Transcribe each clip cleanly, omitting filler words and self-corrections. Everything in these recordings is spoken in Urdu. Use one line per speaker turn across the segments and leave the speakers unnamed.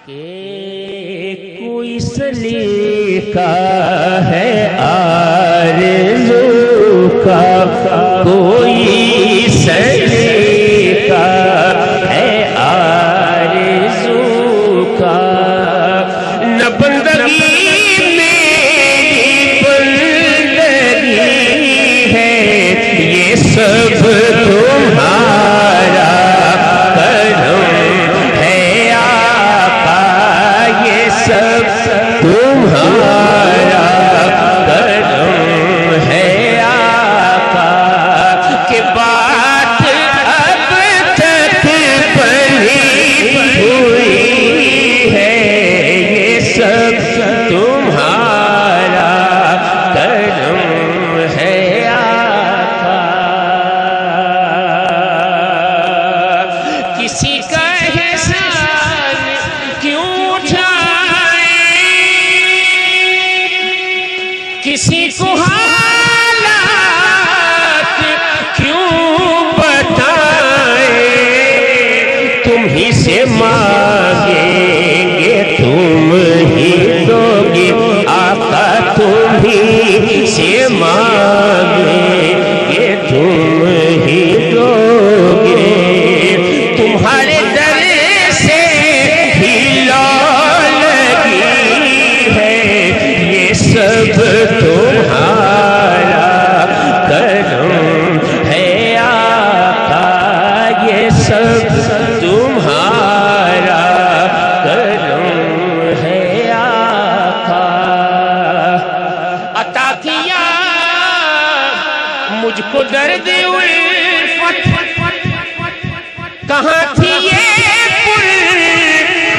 کہ کوئی سلیقہ ہے آرزو کا، کوئی سلیقہ ہے آرزو کا، نہ بندگی میری بندگی ہے، یہ سب تمہارا کرم ہے آقا، یہ سب تمہارا کرم ہے آقا، کہ بات اب تک بنی ہوئی ہے، یہ سب تمہارا کرم ہے آقا۔ کسی کا احسان کیوں اٹھائے، کسی کو حالات کیوں بتائے، تم ہی سے مانگیں گے تم ہی دو گے آقا، تم ہی سے مانگیں گے تم ہی دو گے، تمہارے در سے ہی لو لگی ہے، یہ سب تمہارا کرم ہے آقا، یہ سب تمہارا کرم ہے آقا۔ عطا کیا مجھ کو درد الفت، کہاں تھی یہ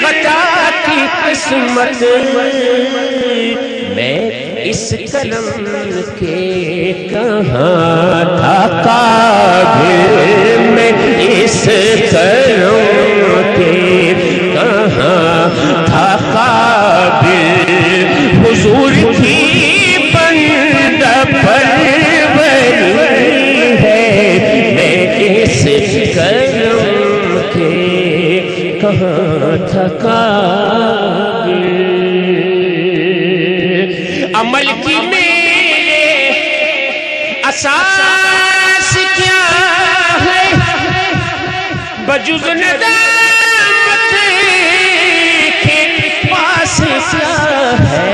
خطا کی قسمت، میں اس قلم کے کہاں تھا قابل، میں اس قلم کے کہاں تھا قابل، حضور کی بندہ پروری ہے، میں اس قلم کے کہاں تھا قابل، عمل کی میرے اساس کیا ہے، بجز ندامت کے پاس کیا ہے،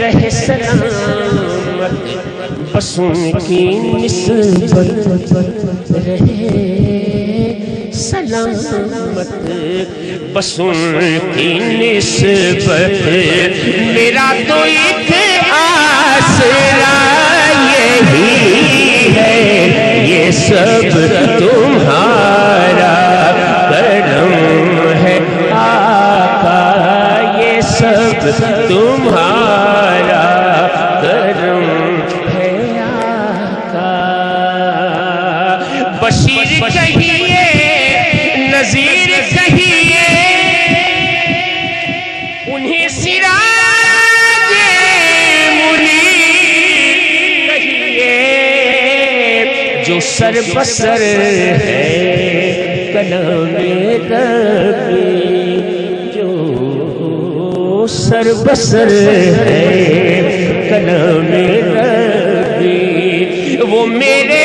رہے سلامت بس ان کی نسبت، رہے سلامت بس ان کی نسبت، میرا تو ایک آسرا یہی ہے، یہ سب تمہارا کرم ہے آقا، یہ سب تمہارا کرم ہے آقا۔ بشیر کہیے نذیر کہیے، انہیں سراج منیر کہیے، جو سر بسر ہے کلام ربی، جو سر بسر ہے کلام ربی، وہ میرے